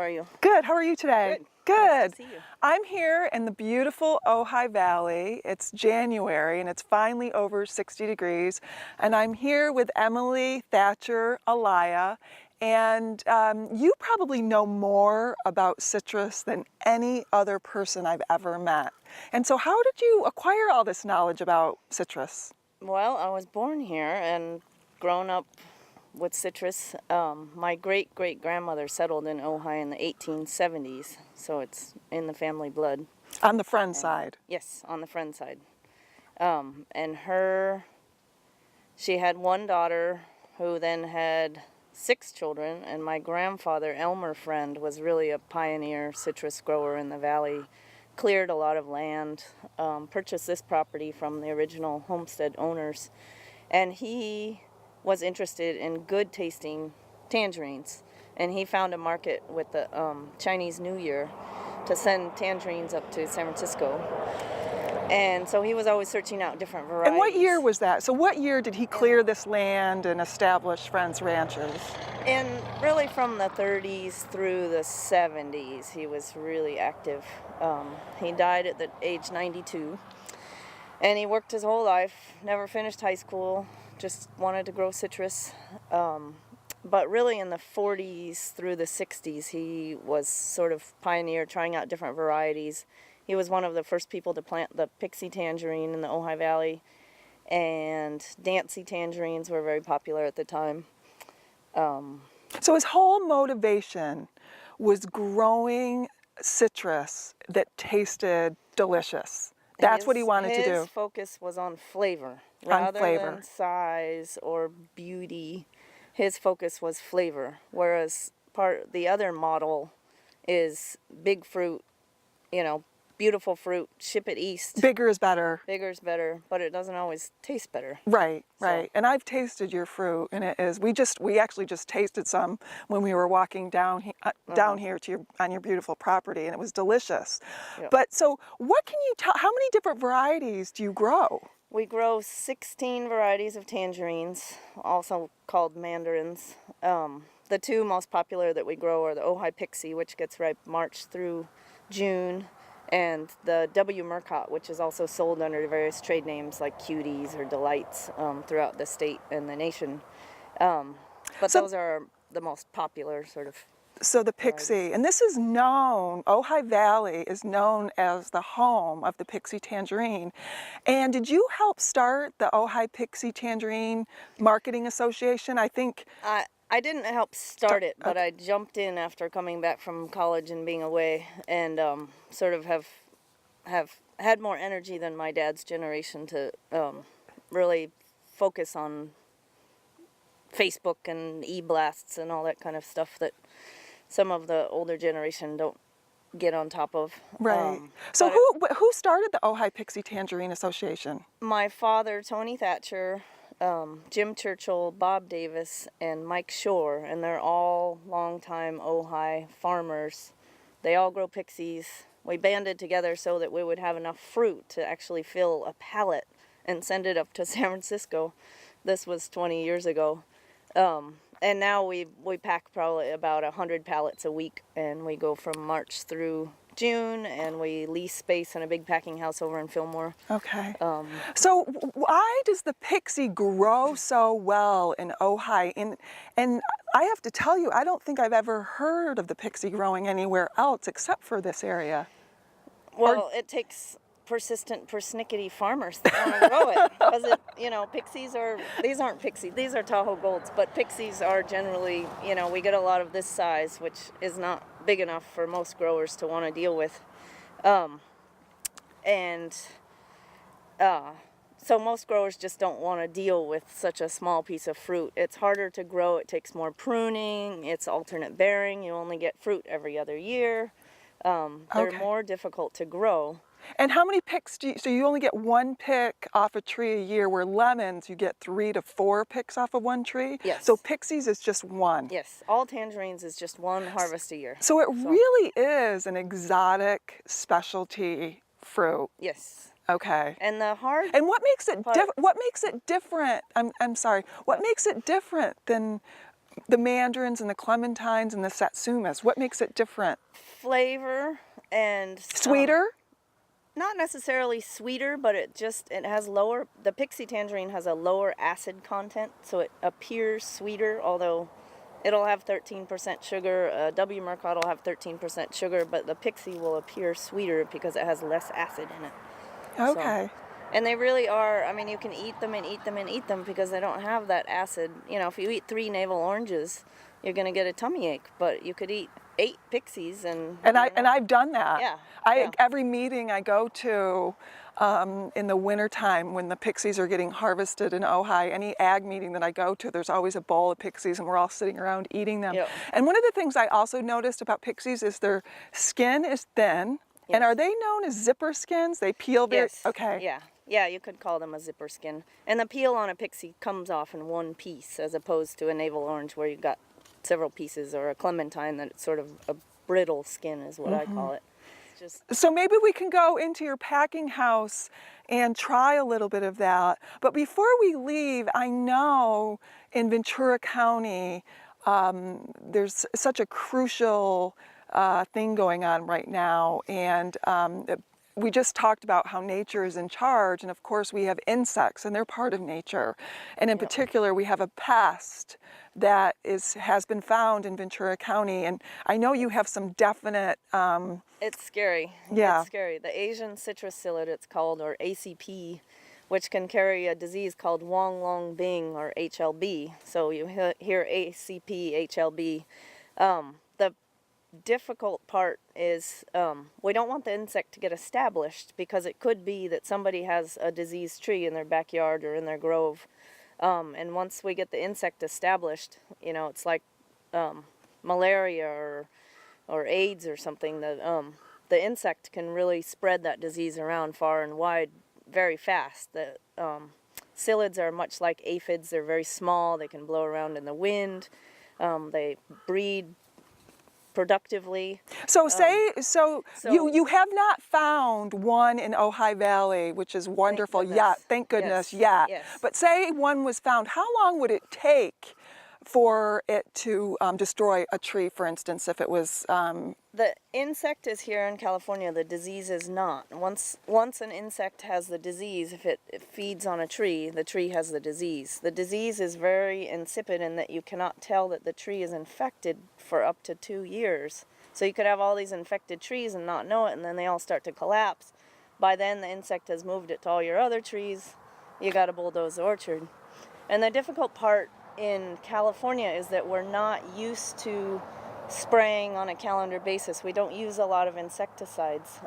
are you? Good. How are you today? Good. Good. Nice to see you. I'm here in the beautiful Ojai Valley. It's January and it's finally over 60 degrees. And I'm here with Emily Thatcher Alaya. And you probably know more about citrus than any other person I've ever met. And so how did you acquire all this knowledge about citrus? Well, I was born here and grown up with citrus. My great-great-grandmother settled in Ojai in the 1870s, so it's in the family blood. On the friend side? Yes, on the friend side. She had one daughter who then had 6 children, and my grandfather, Elmer Friend, was really a pioneer citrus grower in the valley. Cleared a lot of land, purchased this property from the original homestead owners, and he was interested in good tasting tangerines, and he found a market with the Chinese New Year to send tangerines up to San Francisco. And so he was always searching out different varieties. And what year was that? So what year did he clear this land and establish Friends Ranches? And really from the 30s through the 70s, he was really active. He died at the age 92, and he worked his whole life, never finished high school, just wanted to grow citrus. But really in the 40s through the 60s, he was sort of pioneer, trying out different varieties. He was one of the first people to plant the pixie tangerine in the Ojai Valley, and Dancy tangerines were very popular at the time. So his whole motivation was growing citrus that tasted delicious. That's what he wanted to do. His focus was on flavor rather than size or beauty. His focus was flavor, whereas the other model is big fruit, beautiful fruit, ship it east. Bigger is better. Bigger is better, but it doesn't always taste better. Right. And I've tasted your fruit, and it is. We actually just tasted some when we were walking down here on your beautiful property, and it was delicious. Yep. But so, what can you tell? How many different varieties do you grow? We grow 16 varieties of tangerines, also called mandarins. The 2 most popular that we grow are the Ojai Pixie, which gets ripe March through June, and the W. Murcott, which is also sold under various trade names like Cuties or Delights throughout the state and the nation. But those are the most popular sort of. So the Pixie, and this is known, Ojai Valley is known as the home of the Pixie Tangerine. And did you help start the Ojai Pixie Tangerine Marketing Association? I think... I didn't help start it, but I jumped in after coming back from college and being away, and sort of have had more energy than my dad's generation to really focus on Facebook and e-blasts and all that kind of stuff that some of the older generation don't get on top of. Right. So who started the Ojai Pixie Tangerine Association? My father, Tony Thatcher, Jim Churchill, Bob Davis, and Mike Shore, and they're all longtime Ojai farmers. They all grow pixies. We banded together so that we would have enough fruit to actually fill a pallet and send it up to San Francisco. This was 20 years ago. And now we pack probably about 100 pallets a week, and we go from March through June, and we lease space in a big packing house over in Fillmore. Okay. So why does the Pixie grow so well in Ojai? And I have to tell you, I don't think I've ever heard of the Pixie growing anywhere else except for this area. Well, it takes persistent, persnickety farmers that want to grow it, because pixies these aren't pixies, these are Tahoe Golds, but pixies are generally, we get a lot of this size, which is not big enough for most growers to want to deal with, so most growers just don't want to deal with such a small piece of fruit. It's harder to grow, it takes more pruning, it's alternate bearing, you only get fruit every other year. They're more difficult to grow. And how many picks so you only get 1 pick off a tree a year, where lemons you get 3 to 4 picks off of 1 tree? Yes. So pixies is just 1? Yes, all tangerines is just 1 harvest a year. So it really is an exotic specialty fruit. Yes. Okay. And what makes it different? I'm sorry. What makes it different than the mandarins and the clementines and the satsumas? What makes it different? Flavor and Sweeter? not necessarily sweeter, but it has lower. The pixie tangerine has a lower acid content, so it appears sweeter, although it'll have 13% sugar. W. Murcott will have 13% sugar, but the pixie will appear sweeter because it has less acid in it. Okay. So, and they really are, I mean, you can eat them and eat them and eat them because they don't have that acid. You know, if you eat 3 navel oranges, you're going to get a tummy ache, but you could eat 8 pixies and I've done that. Yeah. Every meeting I go to in the wintertime when the pixies are getting harvested in Ojai, any ag meeting that I go to, there's always a bowl of pixies and we're all sitting around eating them. Yep. And one of the things I also noticed about pixies is their skin is thin. Yes. And are they known as zipper skins? They peel very, Yes. okay. Yeah. Yeah, you could call them a zipper skin. And the peel on a pixie comes off in one piece as opposed to a navel orange where you've got several pieces, or a clementine that it's sort of a brittle skin is what I call it. It's just So maybe we can go into your packing house and try a little bit of that. But before we leave, I know in Ventura County, there's such a crucial thing going on right now. And we just talked about how nature is in charge. And of course, we have insects and they're part of nature. And in particular, we have a pest that has been found in Ventura County. And I know you have some definite... It's scary. Yeah. It's scary. The Asian citrus psyllid, it's called, or ACP, which can carry a disease called Wang Long Bing, or HLB. So you hear ACP, HLB. The difficult part is we don't want the insect to get established because it could be that somebody has a diseased tree in their backyard or in their grove. And once we get the insect established, you know, it's like malaria or AIDS or something. The insect can really spread that disease around far and wide very fast. The psyllids are much like aphids. They're very small. They can blow around in the wind. They breed productively. So you have not found one in Ojai Valley, which is wonderful yet. Thank goodness, yet. Yes. But say one was found, how long would it take for it to destroy a tree, for instance, if it was... The insect is here in California. The disease is not. Once an insect has the disease, if it feeds on a tree, the tree has the disease. The disease is very insipid in that you cannot tell that the tree is infected for up to 2 years. So you could have all these infected trees and not know it, and then they all start to collapse. By then, the insect has moved it to all your other trees. You got to bulldoze the orchard. And the difficult part in California is that we're not used to spraying on a calendar basis. We don't use a lot of insecticides.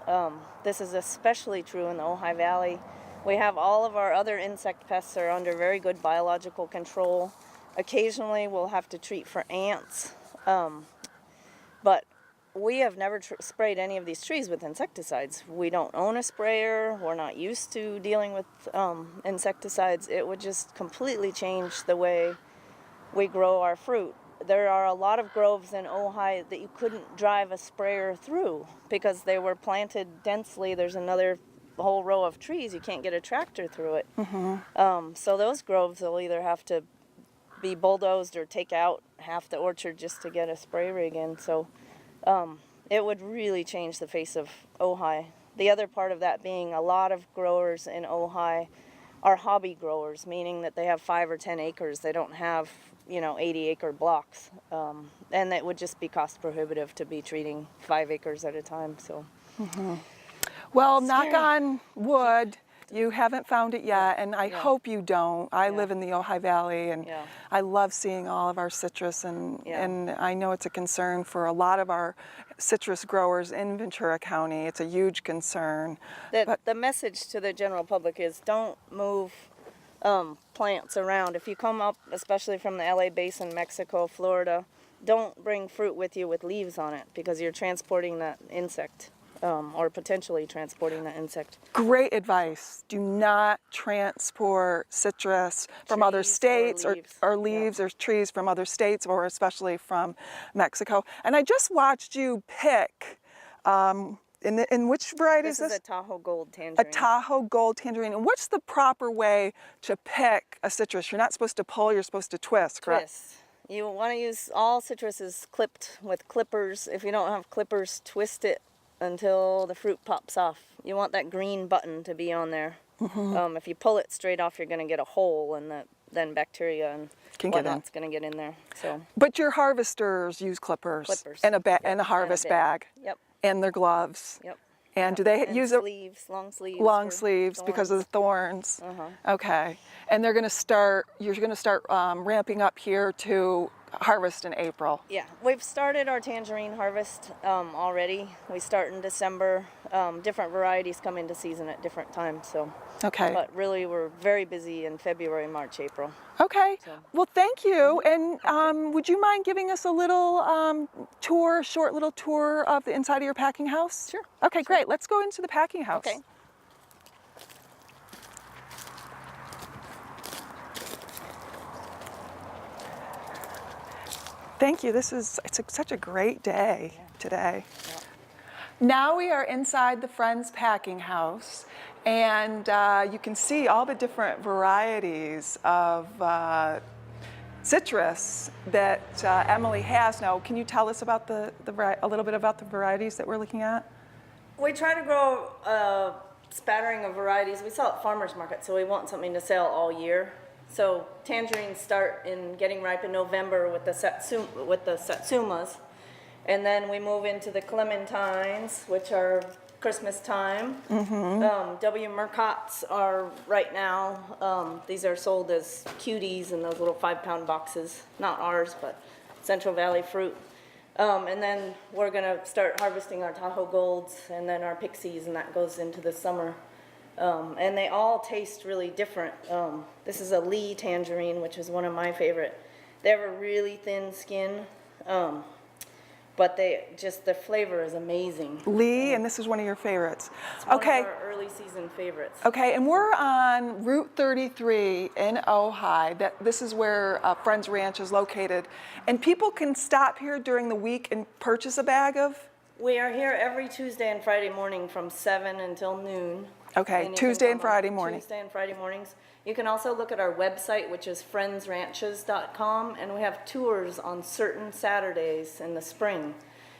This is especially true in the Ojai Valley. We have all of our other insect pests are under very good biological control. Occasionally we'll have to treat for ants, but we have never sprayed any of these trees with insecticides. We don't own a sprayer. We're not used to dealing with insecticides. It would just completely change the way we grow our fruit. There are a lot of groves in Ojai that you couldn't drive a sprayer through because they were planted densely. There's another whole row of trees. You can't get a tractor through it. So those groves will either have to be bulldozed or take out half the orchard just to get a spray rig in. So it would really change the face of Ojai. The other part of that being a lot of growers in Ojai are hobby growers, meaning that they have 5 or 10 acres. They don't have 80-acre blocks, and it would just be cost prohibitive to be treating 5 acres at a time. So, Well, knock on wood, you haven't found it yet, and I hope you don't. I live in the Ojai Valley, and I love seeing all of our citrus, and I know it's a concern for a lot of our citrus growers in Ventura County. It's a huge concern. The message to the general public is don't move plants around. If you come up, especially from the LA Basin, Mexico, Florida, don't bring fruit with you with leaves on it because you're transporting that insect, or potentially transporting that insect. Great advice. Do not transport citrus from other states or leaves or trees from other states, or especially from Mexico. And I just watched you pick in which variety is this? This is a Tahoe Gold tangerine. A Tahoe Gold tangerine. And what's the proper way to pick a citrus? You're not supposed to pull, you're supposed to twist, correct? Twist. You want to use all citruses clipped with clippers. If you don't have clippers, twist it until the fruit pops off. You want that green button to be on there. If you pull it straight off, you're going to get a hole, and then bacteria and whatnot's going to get in there. So, but your harvesters use clippers, and a harvest bag. Yep. And their gloves. Yep. And do they use sleeves, long sleeves? Long sleeves because of the thorns. Okay. And you're going to start ramping up here to harvest in April. Yeah, we've started our tangerine harvest already. We start in December. Different varieties come into season at different times. So. Okay. But really, we're very busy in February, March, April. Okay. So. Well, thank you. And would you mind giving us a little short little tour of the inside of your packing house? Sure. Okay, great. Let's go into the packing house. Okay. Thank you. It's such a great day today. Yeah. Now we are inside the Friends packing house, and you can see all the different varieties of citrus that Emily has. Now, can you tell us about a little bit about the varieties that we're looking at? We try to grow a spattering of varieties. We sell at farmers market, so we want something to sell all year. So tangerines start in getting ripe in November with the satsumas, and then we move into the clementines, which are Christmas time. W. Murcots are right now. These are sold as cuties in those little 5-pound boxes. Not ours, but Central Valley fruit. And then we're going to start harvesting our Tahoe Golds and then our Pixies, and that goes into the summer. And they all taste really different. This is a Lee tangerine, which is one of my favorite. They have a really thin skin, but the flavor is amazing. Lee, and this is one of your favorites. It's one of our early season favorites. Okay, and we're on Route 33 in Ojai. This is where Friends Ranch is located. And people can stop here during the week and purchase a bag of? We are here every Tuesday and Friday morning from 7 until noon. Okay, Tuesday and Friday morning. Tuesday and Friday mornings. You can also look at our website, which is friendsranches.com, and we have tours on certain Saturdays in the spring.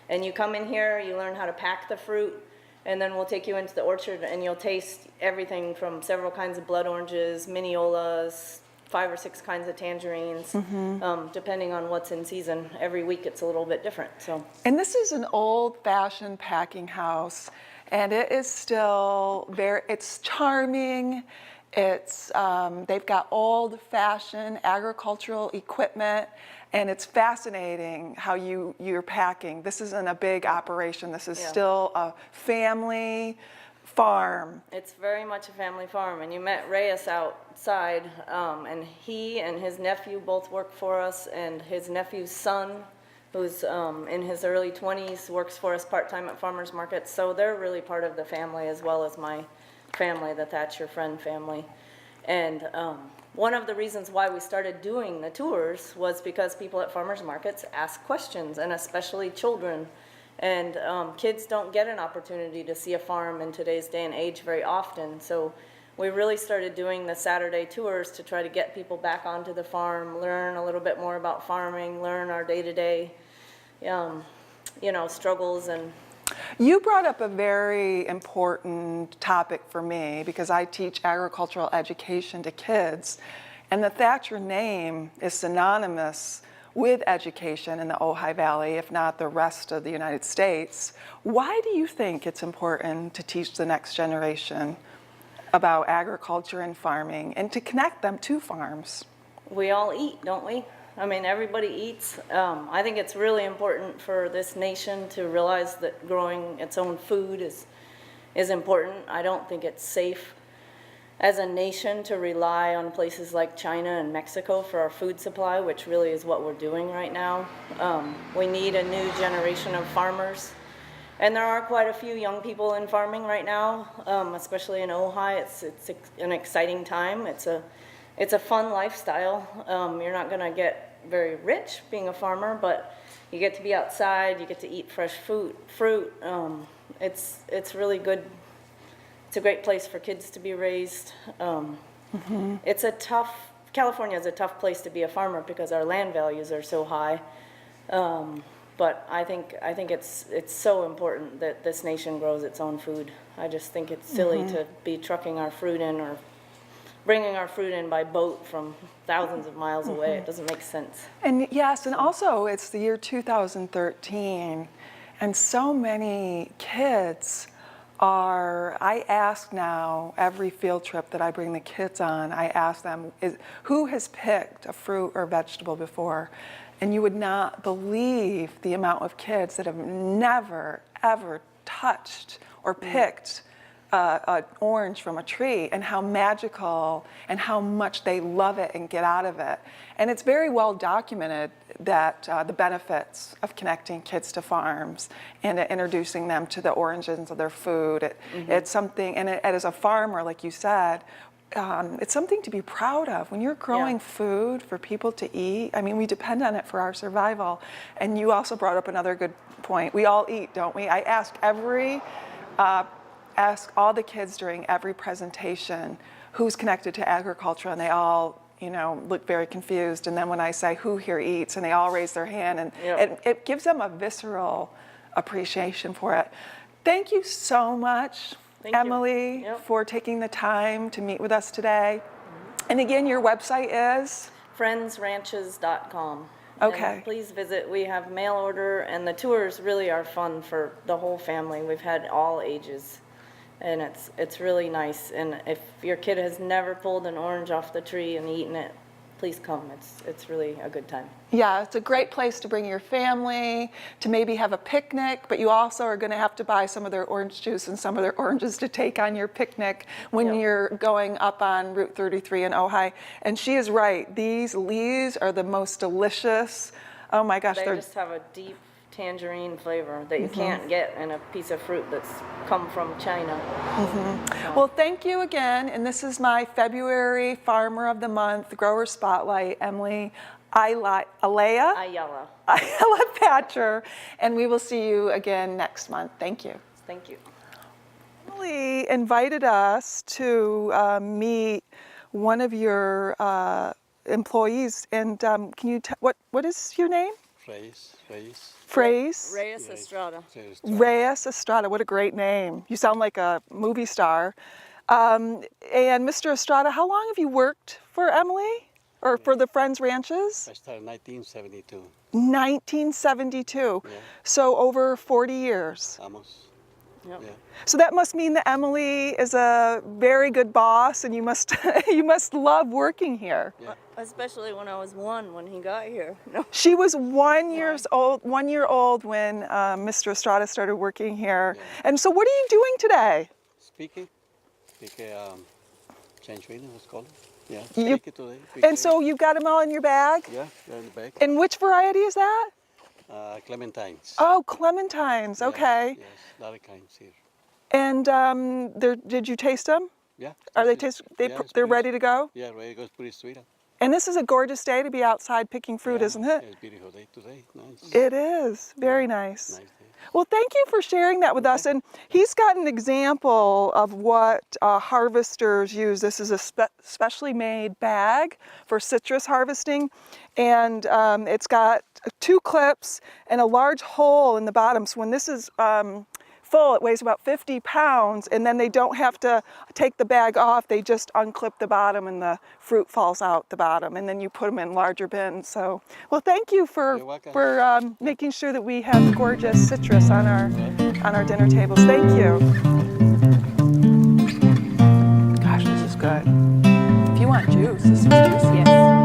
And you come in here, you learn how to pack the fruit, and then we'll take you into the orchard, and you'll taste everything from several kinds of blood oranges, mineolas, 5 or 6 kinds of tangerines, depending on what's in season. Every week it's a little bit different. So. And this is an old-fashioned packing house. And it is still it's charming. They've got old-fashioned agricultural equipment, and it's fascinating how you're packing. This isn't a big operation. This is still a family farm. It's very much a family farm, and you met Reyes outside, and he and his nephew both work for us, and his nephew's son, who's in his early 20s, works for us part-time at farmers markets. So they're really part of the family, as well as my family, the Thatcher Friend family. And one of the reasons why we started doing the tours was because people at farmers markets ask questions, and especially children. And kids don't get an opportunity to see a farm in today's day and age very often. So we really started doing the Saturday tours to try to get people back onto the farm, learn a little bit more about farming, learn our day-to-day, struggles. And you brought up a very important topic for me because I teach agricultural education to kids, and the Thatcher name is synonymous with education in the Ojai Valley, if not the rest of the United States. Why do you think it's important to teach the next generation about agriculture and farming and to connect them to farms? We all eat, don't we? I mean, everybody eats. I think it's really important for this nation to realize that growing its own food is important. I don't think it's safe as a nation to rely on places like China and Mexico for our food supply, which really is what we're doing right now. We need a new generation of farmers. And there are quite a few young people in farming right now, especially in Ojai. It's an exciting time. It's a fun lifestyle. You're not going to get very rich being a farmer, but you get to be outside. You get to eat fresh fruit. It's really good. It's a great place for kids to be raised. It's a tough California is a tough place to be a farmer because our land values are so high. But I think it's so important that this nation grows its own food. I just think it's silly to be trucking our fruit in or bringing our fruit in by boat from thousands of miles away. It doesn't make sense. And yes, and also it's the year 2013, and so many kids I ask now every field trip that I bring the kids on, I ask them, who has picked a fruit or vegetable before? And you would not believe the amount of kids that have never, ever touched or picked an orange from a tree, and how magical and how much they love it and get out of it. And it's very well documented that the benefits of connecting kids to farms and introducing them to the origins of their food. It's something, and as a farmer, like you said, it's something to be proud of. When you're growing food for people to eat, I mean, we depend on it for our survival. And you also brought up another good point. We all eat, don't we? I ask all the kids during every presentation who's connected to agriculture, and they all, look very confused. And then when I say who here eats, and they all raise their hand, and it gives them a visceral appreciation for it. Thank you so much, Emily, for taking the time to meet with us today. And again, your website is? friendsranches.com. Okay. And please visit. We have mail order, and the tours really are fun for the whole family. We've had all ages, and it's really nice. And if your kid has never pulled an orange off the tree and eaten it, please come. It's really a good time. Yeah, it's a great place to bring your family, to maybe have a picnic, but you also are going to have to buy some of their orange juice and some of their oranges to take on your picnic when you're going up on Route 33 in Ojai. And she is right. These leaves are the most delicious. Oh my gosh. They just have a deep tangerine flavor that you can't get in a piece of fruit that's come from China. Well, thank you again. And this is my February Farmer of the Month Grower Spotlight, Emily Ayala Thatcher. And we will see you again next month. Thank you. Thank you. Emily invited us to meet one of your employees. And can you what is your name? Reyes Estrada. Reyes Estrada, what a great name. You sound like a movie star. And Mr. Estrada, how long have you worked for Emily or for the Friends Ranches? I started in 1972. 1972. Yeah. So over 40 years. Almost. Yep. Yeah. So that must mean that Emily is a very good boss, and you must you must love working here. Yeah. Especially when I was 1 when he got here. No. She was 1 year old when Mr. Estrada started working here. Yeah. And so what are you doing today? Speaking, change reading, let's call it. Yeah, You- speaking today. And so you've got them all in your bag? Yeah, they're in the bag. And which variety is that? Clementines. Oh, clementines, Yeah, okay. Yes, a lot of kinds here. And did you taste them? Yeah. Are they it's- taste? yeah, it's They're pretty- ready to go? Yeah, ready to go. It's pretty sweet. And this is a gorgeous day to be outside picking fruit, Yeah, isn't it? It's beautiful day today. Nice. It is. Very nice. Nice day. Well, thank you for sharing that with us. And he's got an example of what harvesters use. This is a specially made bag for citrus harvesting. And it's got 2 clips and a large hole in the bottom. So when this is full, it weighs about 50 pounds. And then they don't have to take the bag off. They just unclip the bottom and the fruit falls out the bottom. And then you put them in larger bins. So, well, thank you for You're welcome. making sure that we have gorgeous citrus on our dinner tables. Thank you. Gosh, this is good. If you want juice, this is juicy. Yes.